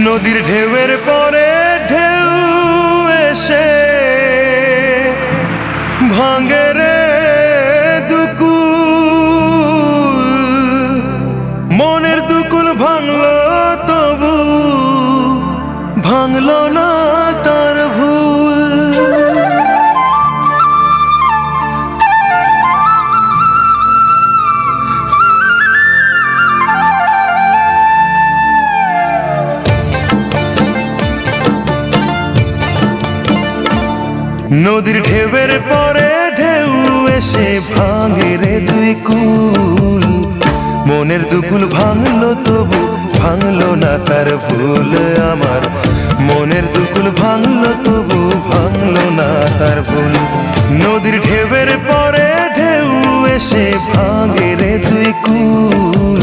নদীর ঢেউয়ের পরে ঢেউ এসে ভাঙে রে দুকুল, মনের দুকুল ভাঙলো তবু ভাঙলো না তার ভুল। নদীর ঢেউয়ের পরে ঢেউ এসে ভাঙে রে দুই কুল, মনের দুকুল ভাঙলো তবু ভাঙলো না তার ভুল। আমার মনের দুকুল ভাঙলো তবু ভাঙলো না তার ভুল। নদীর ঢেউয়ের পরে ঢেউ এসে ভাঙে রে দুই কুল,